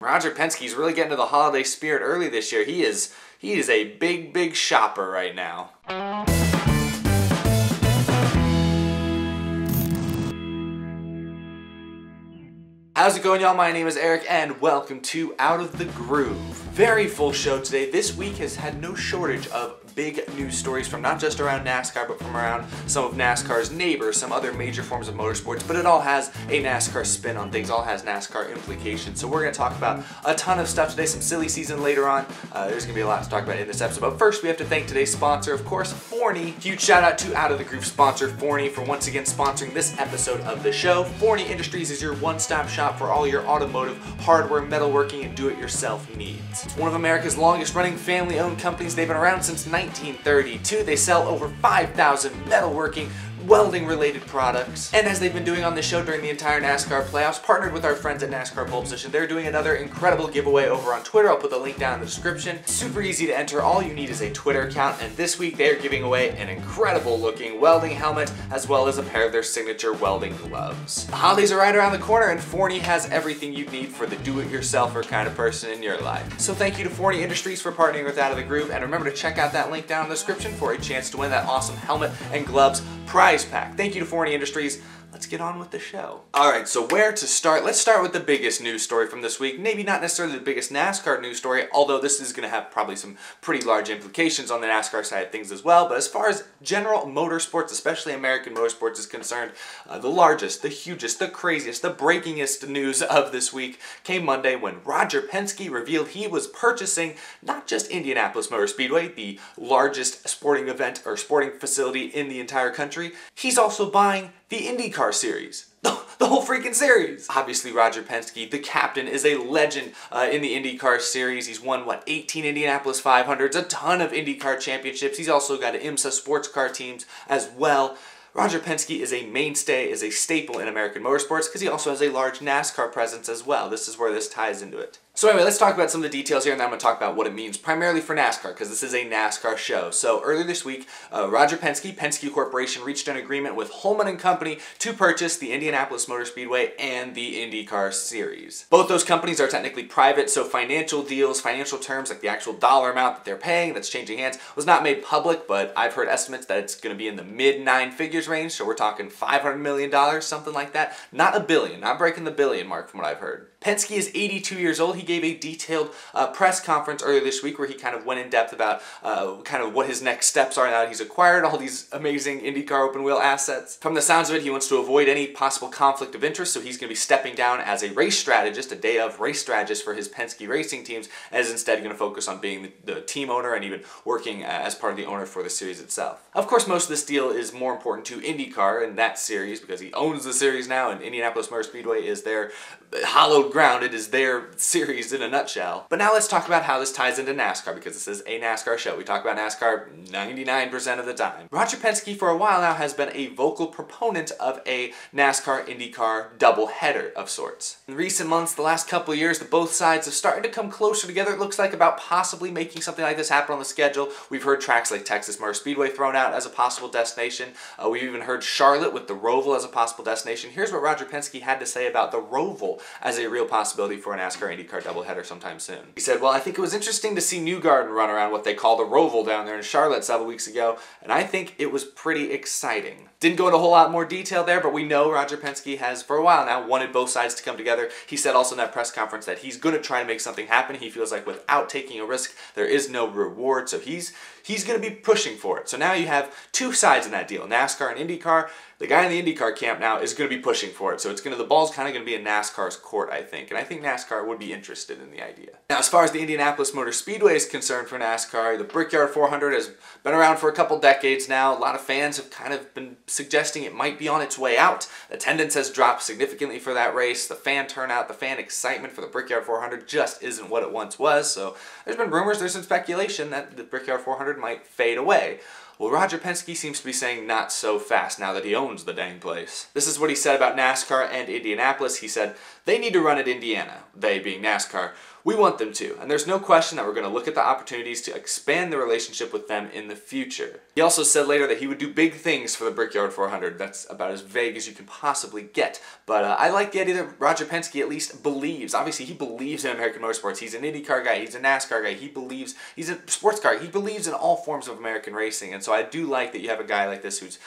Roger Penske's really getting to the holiday spirit early this year. He is a big shopper right now. How's it going, y'all? My name is Eric and welcome to Out of the Groove. Very full show today. This week has had no shortage of big news stories from not just around NASCAR, but from around some of NASCAR's neighbors, some other major forms of motorsports, but it all has a NASCAR spin on things, all has NASCAR implications. So we're going to talk about a ton of stuff today, some silly season later on. There's going to be a lot to talk about in this episode, but first we have to thank today's sponsor, of course, Forney. Huge shout out to Out of the Groove sponsor, Forney, for once again sponsoring this episode of the show. Forney Industries is your one-stop shop for all your automotive, hardware, metalworking, and do-it-yourself needs. It's one of America's longest-running family-owned companies. They've been around since 1932. They sell over 5,000 metalworking, welding-related products. And as they've been doing on the show during the entire NASCAR playoffs, partnered with our friends at NASCAR Pole Position, they're doing another incredible giveaway over on Twitter. I'll put the link down in the description. Super easy to enter. All you need is a Twitter account, and this week they're giving away an incredible looking welding helmet as well as a pair of their signature welding gloves. The holidays are right around the corner, and Forney has everything you need for the do-it-yourselfer kind of person in your life. So thank you to Forney Industries for partnering with Out of the Groove, and remember to check out that link down in the description for a chance to win that awesome helmet and gloves prize pack. Thank you to Forney Industries. Let's get on with the show. Alright, so where to start? Let's start with the biggest news story from this week. Maybe not necessarily the biggest NASCAR news story, although this is going to have probably some pretty large implications on the NASCAR side of things as well. But as far as general motorsports, especially American motorsports, is concerned, the largest, the hugest, the craziest, the breakingest news of this week came Monday when Roger Penske revealed he was purchasing not just Indianapolis Motor Speedway, the largest sporting event or sporting facility in the entire country, he's also buying the IndyCar series. The whole freaking series. Obviously, Roger Penske, the captain, is a legend in the IndyCar series. He's won, 18 Indianapolis 500s, a ton of IndyCar championships. He's also got IMSA sports car teams as well. Roger Penske is a mainstay, is a staple in American motorsports because he also has a large NASCAR presence as well. This is where this ties into it. So anyway, let's talk about some of the details here, and then I'm going to talk about what it means primarily for NASCAR, because this is a NASCAR show. So earlier this week, Roger Penske, Penske Corporation, reached an agreement with Holman & Company to purchase the Indianapolis Motor Speedway and the IndyCar series. Both those companies are technically private, so financial deals, financial terms, like the actual dollar amount that they're paying that's changing hands, was not made public, but I've heard estimates that it's going to be in the mid-9 figures range, so we're talking $500 million, something like that. Not a billion, not breaking the billion mark from what I've heard. Penske is 82 years old. He gave a detailed press conference earlier this week where he kind of went in depth about kind of what his next steps are now that he's acquired all these amazing IndyCar open wheel assets. From the sounds of it, he wants to avoid any possible conflict of interest, so he's going to be stepping down as a race strategist, a day of race strategist for his Penske racing teams, and is instead going to focus on being the team owner and even working as part of the owner for the series itself. Of course, most of this deal is more important to IndyCar and that series because he owns the series now, and Indianapolis Motor Speedway is their hallowed ground. It is their series in a nutshell. But now let's talk about how this ties into NASCAR, because this is a NASCAR show. We talk about NASCAR 99% of the time. Roger Penske for a while now has been a vocal proponent of a NASCAR IndyCar doubleheader of sorts. In recent months, the last couple of years, both sides have started to come closer together. It looks like about possibly making something like this happen on the schedule. We've heard tracks like Texas Motor Speedway thrown out as a possible destination. We've even heard Charlotte with the Roval as a possible destination. Here's what Roger Penske had to say about the Roval as a real possibility for a NASCAR IndyCar doubleheader sometime soon. He said, well, I think it was interesting to see Newgarden run around what they call the Roval down there in Charlotte several weeks ago, and I think it was pretty exciting. Didn't go into a whole lot more detail there, but we know Roger Penske has, for a while now, wanted both sides to come together. He said also in that press conference that he's going to try to make something happen. He feels like without taking a risk, there is no reward, so he's going to be pushing for it. So now you have two sides in that deal, NASCAR and IndyCar. The guy in the IndyCar camp now is going to be pushing for it, so the ball's kind of going to be in NASCAR's court, I think, and I think NASCAR would be interested in the idea. Now, as far as the Indianapolis Motor Speedway is concerned for NASCAR, the Brickyard 400 has been around for a couple decades now. A lot of fans have kind of been suggesting it might be on its way out. Attendance has dropped significantly for that race. The fan turnout, the fan excitement for the Brickyard 400 just isn't what it once was, so there's been rumors, there's some speculation that the Brickyard 400 might fade away. Well, Roger Penske seems to be saying not so fast now that he owns the dang place. This is what he said about NASCAR and Indianapolis. He said, they need to run at Indiana. they being NASCAR, we want them to, and there's no question that we're going to look at the opportunities to expand the relationship with them in the future. He also said later that he would do big things for the Brickyard 400. That's about as vague as you can possibly get, but I like the idea that Roger Penske at least believes. Obviously, he believes in American motorsports. He's an IndyCar guy, he's a NASCAR guy, he believes, he's a sports car, he believes in all forms of American racing, and so I do like that you have a guy like this who's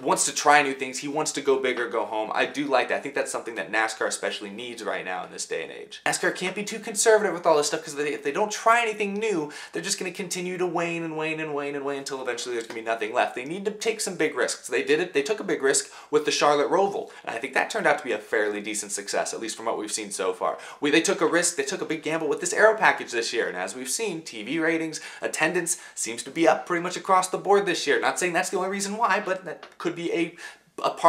wants to try new things, he wants to go big or go home. I do like that. I think that's something that NASCAR especially needs right now in this day and age. NASCAR can't be too conservative with all this stuff, because if they don't try anything new, they're just going to continue to wane and wane and wane and wane until eventually there's going to be nothing left. They need to take some big risks. They did it. They took a big risk with the Charlotte Roval, and I think that turned out to be a fairly decent success, at least from what we've seen so far. They took a risk. They took a big gamble with this Aero package this year, and as we've seen, TV ratings, attendance seems to be up pretty much across the board this year. Not saying that's the only reason why, but that could be a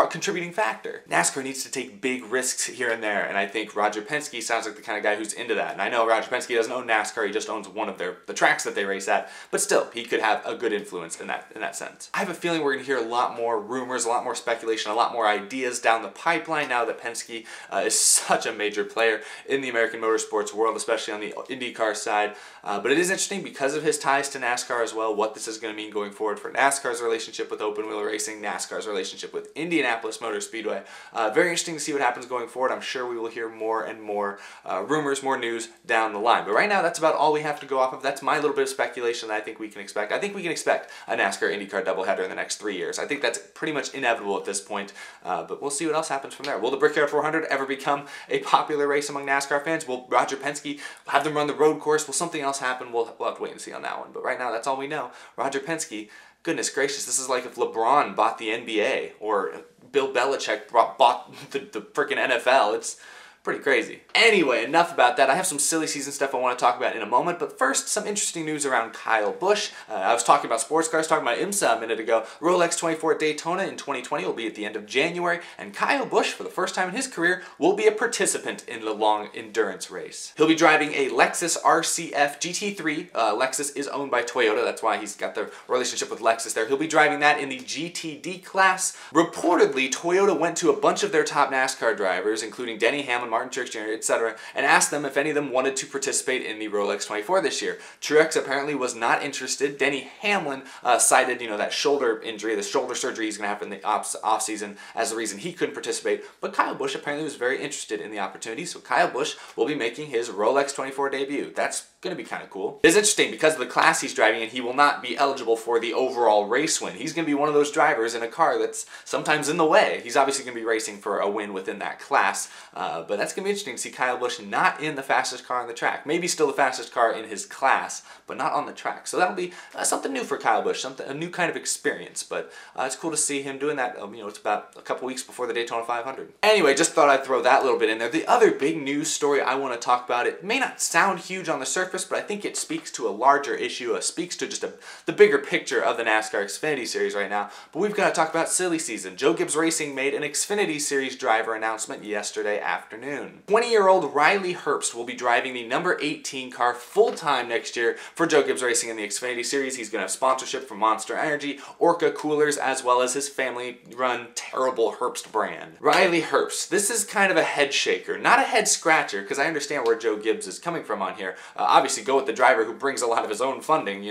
contributing factor. NASCAR needs to take big risks here and there, and I think Roger Penske sounds like the kind of guy who's into that. And I know Roger Penske doesn't own NASCAR, he just owns one of the tracks that they race at, but still, he could have a good influence in that sense. I have a feeling we're going to hear a lot more rumors, a lot more speculation, a lot more ideas down the pipeline now that Penske is such a major player in the American motorsports world, especially on the IndyCar side. But it is interesting because of his ties to NASCAR as well, what this is going to mean going forward for NASCAR's relationship with open wheel racing, NASCAR's relationship with Indianapolis Motor Speedway. Very interesting to see what happens going forward. I'm sure we will hear more and more rumors, more news down the line. But right now, that's about all we have to go off of. That's my little bit of speculation that I think we can expect. I think we can expect a NASCAR IndyCar doubleheader in the next 3 years. I think that's pretty much inevitable at this point, but we'll see what else happens from there. Will the Brickyard 400 ever become a popular race among NASCAR fans? Will Roger Penske have them run the road course? Will something else happen? We'll have to wait and see on that one. But right now, that's all we know. Roger Penske, goodness gracious, this is like if LeBron bought the NBA or Bill Belichick bought the freaking NFL. It's pretty crazy. Anyway, enough about that. I have some silly season stuff I want to talk about in a moment, but first, some interesting news around Kyle Busch. I was talking about sports cars, talking about IMSA a minute ago. Rolex 24 at Daytona in 2020 will be at the end of January, and Kyle Busch, for the first time in his career, will be a participant in the long endurance race. He'll be driving a Lexus RCF GT3. Lexus is owned by Toyota, that's why he's got the relationship with Lexus there. He'll be driving that in the GTD class. Reportedly, Toyota went to a bunch of their top NASCAR drivers, including Denny Hamlin, Martin Truex Jr., etc., and asked them if any of them wanted to participate in the Rolex 24 this year. Truex apparently was not interested. Denny Hamlin cited, that shoulder injury, the shoulder surgery he's going to have in the off-season as the reason he couldn't participate, but Kyle Busch apparently was very interested in the opportunity, so Kyle Busch will be making his Rolex 24 debut. That's going to be kind of cool. It is interesting because of the class he's driving in, he will not be eligible for the overall race win. He's going to be one of those drivers in a car that's sometimes in the way. He's obviously going to be racing for a win within that class, but that's going to be interesting to see Kyle Busch not in the fastest car on the track. Maybe still the fastest car in his class, but not on the track. So that'll be something new for Kyle Busch, a new kind of experience, but it's cool to see him doing that. It's about a couple weeks before the Daytona 500. Anyway, just thought I'd throw that little bit in there. The other big news story I want to talk about, it may not sound huge on the surface, but I think it speaks to a larger issue, speaks to just the bigger picture of the NASCAR Xfinity Series right now. But we've got to talk about silly season. Joe Gibbs Racing made an Xfinity Series driver announcement yesterday afternoon. 20-year-old Riley Herbst will be driving the number 18 car full-time next year for Joe Gibbs Racing in the Xfinity Series. He's going to have sponsorship from Monster Energy, Orca Coolers, as well as his family-run terrible Herbst brand. Riley Herbst, this is kind of a head shaker, not a head scratcher, because I understand where Joe Gibbs is coming from on here. Obviously, go with the driver who brings a lot of his own funding,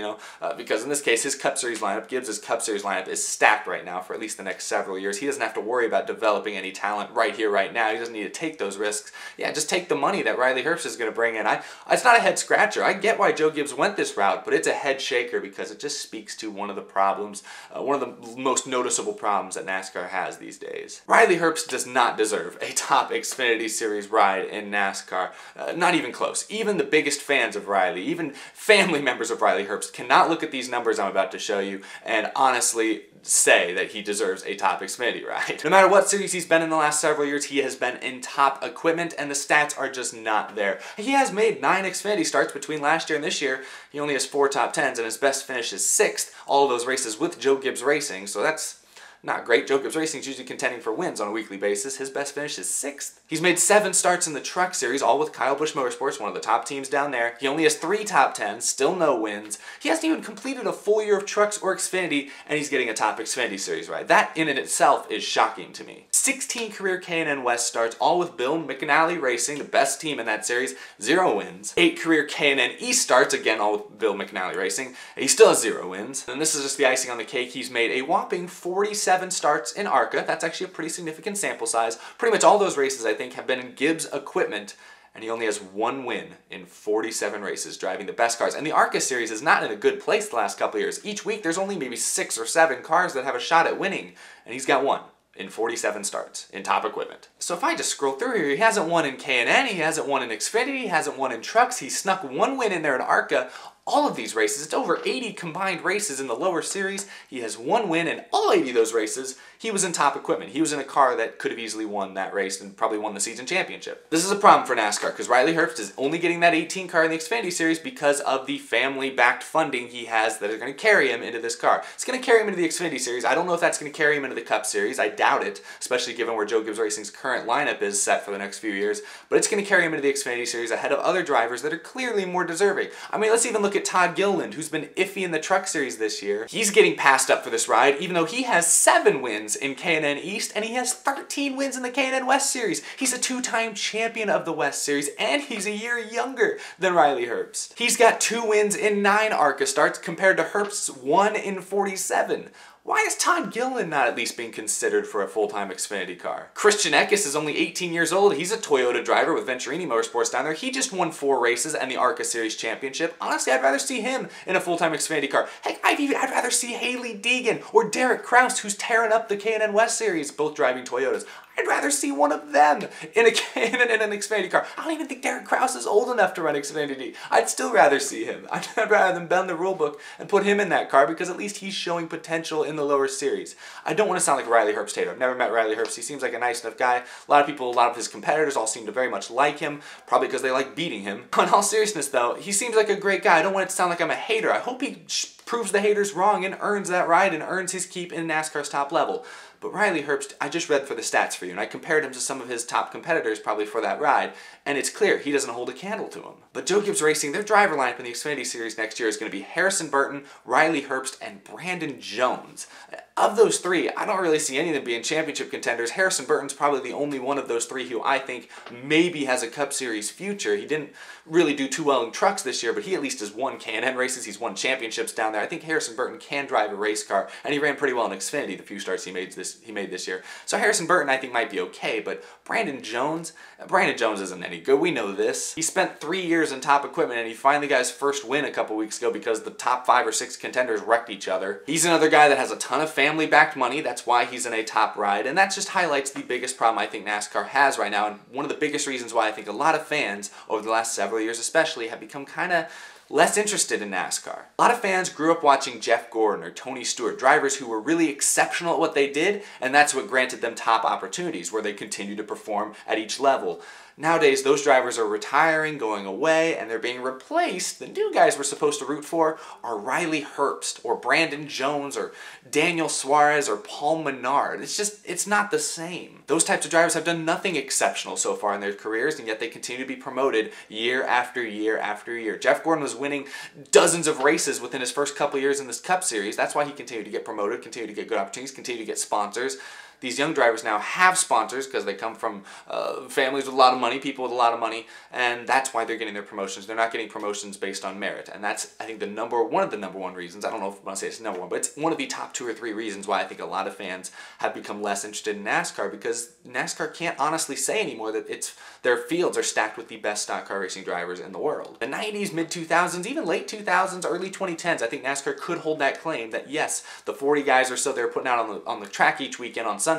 because in this case, his Cup Series lineup, Gibbs' Cup Series lineup, is stacked right now for at least the next several years. He doesn't have to worry about developing any talent right here, right now. He doesn't need to take those risks. Yeah, just take the money that Riley Herbst is going to bring in. It's not a head scratcher. I get why Joe Gibbs went this route, but it's a head shaker because it just speaks to one of the problems, one of the most noticeable problems that NASCAR has these days. Riley Herbst does not deserve a top Xfinity Series ride in NASCAR. Not even close. Even the biggest fans of Riley, even family members of Riley Herbst, cannot look at these numbers I'm about to show you and honestly say that he deserves a top Xfinity ride. No matter what series he's been in the last several years, he has been in top equipment, and the stats are just not there. He has made 9 Xfinity starts between last year and this year. He only has 4 top 10s, and his best finish is 6th, all of those races with Joe Gibbs Racing, so that's not great. Joe Gibbs Racing is usually contending for wins on a weekly basis. His best finish is 6th. He's made 7 starts in the Truck Series, all with Kyle Busch Motorsports, one of the top teams down there. He only has 3 top 10s, still no wins. He hasn't even completed a full year of trucks or Xfinity, and he's getting a top Xfinity Series ride. That in and itself is shocking to me. 16 career K&N West starts, all with Bill McAnally Racing, the best team in that series, 0 wins. 8 career K&N East starts, again all with Bill McAnally Racing. He still has 0 wins. And this is just the icing on the cake. He's made a whopping 47 starts in ARCA. That's actually a pretty significant sample size. Pretty much all those races, I think, have been in Gibbs equipment, and he only has 1 win in 47 races driving the best cars. And the ARCA series is not in a good place the last couple of years. Each week there's only maybe 6 or 7 cars that have a shot at winning, and he's got 1 in 47 starts in top equipment. So if I just scroll through here, he hasn't won in K&N, he hasn't won in Xfinity, he hasn't won in trucks, he snuck 1 win in there in ARCA. All of these races, it's over 80 combined races in the lower series. He has 1 win in all 80 of those races. He was in top equipment. He was in a car that could have easily won that race and probably won the season championship. This is a problem for NASCAR because Riley Herbst is only getting that 18 car in the Xfinity Series because of the family-backed funding he has that is going to carry him into this car. It's going to carry him into the Xfinity Series. I don't know if that's going to carry him into the Cup Series. I doubt it, especially given where Joe Gibbs Racing's current lineup is set for the next few years. But it's going to carry him into the Xfinity Series ahead of other drivers that are clearly more deserving. I mean, let's even look at Todd Gilliland, who's been iffy in the Truck Series this year. He's getting passed up for this ride, even though he has 7 wins in K&N East, and he has 13 wins in the K&N West Series. He's a 2-time champion of the West Series, and he's a year younger than Riley Herbst. He's got 2 wins in 9 ARCA starts compared to Herbst's 1 in 47. Why is Todd Gilliland not at least being considered for a full-time Xfinity car? Christian Eckes is only 18 years old. He's a Toyota driver with Venturini Motorsports down there. He just won 4 races and the ARCA Series Championship. Honestly, I'd rather see him in a full-time Xfinity car. Heck, I'd rather see Haley Deegan or Derek Krause, who's tearing up the K&N West Series, both driving Toyotas. I'd rather see one of them in an Xfinity car. I don't even think Derek Krause is old enough to run Xfinity. I'd still rather see him. I'd rather them bend the rule book and put him in that car because at least he's showing potential in the lower series. I don't want to sound like a Riley Herbst hater. I've never met Riley Herbst. He seems like a nice enough guy. A lot of people, a lot of his competitors all seem to very much like him, probably because they like beating him. In all seriousness though, he seems like a great guy. I don't want it to sound like I'm a hater. I hope he proves the haters wrong and earns that ride and earns his keep in NASCAR's top level. But Riley Herbst, I just read for the stats for you, and I compared him to some of his top competitors probably for that ride, and it's clear he doesn't hold a candle to him. But Joe Gibbs Racing, their driver lineup in the Xfinity Series next year is going to be Harrison Burton, Riley Herbst, and Brandon Jones. Of those 3, I don't really see any of them being championship contenders. Harrison Burton's probably the only one of those 3 who I think maybe has a Cup Series future. He didn't really do too well in trucks this year, but he at least has won K&N races. He's won championships down there. I think Harrison Burton can drive a race car, and he ran pretty well in Xfinity the few starts he made this year. So Harrison Burton I think might be okay, but Brandon Jones isn't any good. We know this. He spent 3 years in top equipment, and he finally got his first win a couple weeks ago because the top 5 or 6 contenders wrecked each other. He's another guy that has a ton of family-backed money. That's why he's in a top ride, and that just highlights the biggest problem I think NASCAR has right now, and one of the biggest reasons why I think a lot of fans over the last several years especially have become kind of less interested in NASCAR. A lot of fans grew up watching Jeff Gordon or Tony Stewart, drivers who were really exceptional at what they did, and that's what granted them top opportunities, where they continue to perform at each level. Nowadays, those drivers are retiring, going away, and they're being replaced. The new guys we're supposed to root for are Riley Herbst, or Brandon Jones, or Daniel Suarez, or Paul Menard. It's not the same. Those types of drivers have done nothing exceptional so far in their careers, and yet they continue to be promoted year after year after year. Jeff Gordon was winning dozens of races within his first couple years in this Cup Series. That's why he continued to get promoted, continued to get good opportunities, continued to get sponsors. These young drivers now have sponsors because they come from families with a lot of money, people with a lot of money, and that's why they're getting their promotions. They're not getting promotions based on merit, and that's, I think, one of the number one reasons. I don't know if I want to say it's number one, but it's one of the top 2 or 3 reasons why I think a lot of fans have become less interested in NASCAR, because NASCAR can't honestly say anymore that their fields are stacked with the best stock car racing drivers in the world. The 90s, mid-2000s, even late 2000s, early 2010s, I think NASCAR could hold that claim that yes, the 40 guys or so they're putting out on the track each weekend on Sunday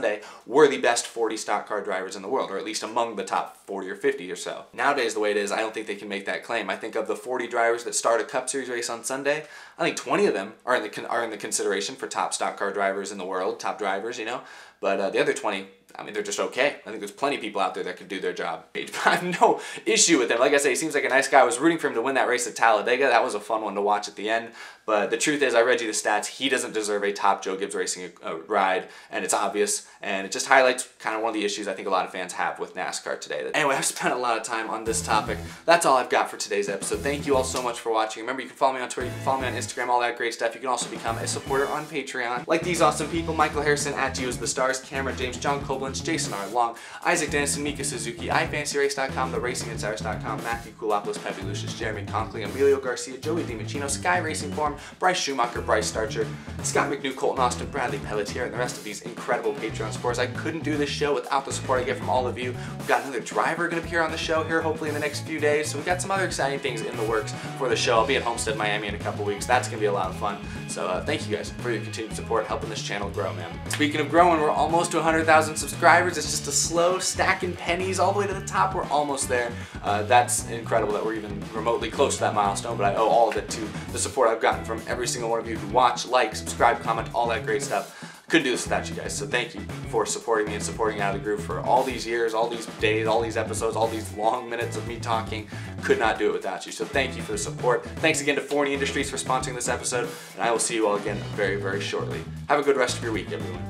were the best 40 stock car drivers in the world, or at least among the top 40 or 50 or so. Nowadays, the way it is, I don't think they can make that claim. I think of the 40 drivers that start a Cup Series race on Sunday, I think 20 of them are in the consideration for top stock car drivers in the world, top drivers, you know. But the other 20, I mean, they're just okay. I think there's plenty of people out there that could do their job. I have no issue with him. Like I say, he seems like a nice guy. I was rooting for him to win that race at Talladega. That was a fun one to watch at the end. But the truth is, I read you the stats. He doesn't deserve a top Joe Gibbs Racing ride, and it's obvious. And it just highlights kind of one of the issues I think a lot of fans have with NASCAR today. Anyway, I've spent a lot of time on this topic. That's all I've got for today's episode. Thank you all so much for watching. Remember, you can follow me on Twitter, you can follow me on Instagram, all that great stuff. You can also become a supporter on Patreon. Like these awesome people: Michael Harrison, at Gio the Stars, Cameron James, John Koblenz, Jason R. Long, Isaac Dennison, Mika Suzuki, iFantasyRace.com, TheRacingInsiders.com, Matthew Koulopoulos, Pepe Lucius, Jeremy Conklin, Emilio Garcia, Joey DiMacchino, Sky Racing Forum, Bryce Schumacher, Bryce Starcher, Scott McNew, Colton Austin, Bradley Pelletier, and the rest of these incredible Patreon supporters. I couldn't do this show without the support I get from all of you. We've got another driver going to appear on the show here hopefully in the next few days, so we've got some other exciting things in the works for the show. I'll be at Homestead, Miami in a couple weeks. That's going to be a lot of fun. So thank you guys for your continued support, helping this channel grow, man. Speaking of growing, we're almost to 100,000 subscribers. It's just a slow stacking pennies all the way to the top. We're almost there. That's incredible that we're even remotely close to that milestone, but I owe all of it to the support I've gotten from every single one of you who watch, like, subscribe, comment, all that great stuff. Couldn't do this without you guys, so thank you for supporting me and supporting Out of the Groove for all these years, all these days, all these episodes, all these long minutes of me talking. Could not do it without you, so thank you for the support. Thanks again to Forney Industries for sponsoring this episode, and I will see you all again very, very shortly. Have a good rest of your week, everyone.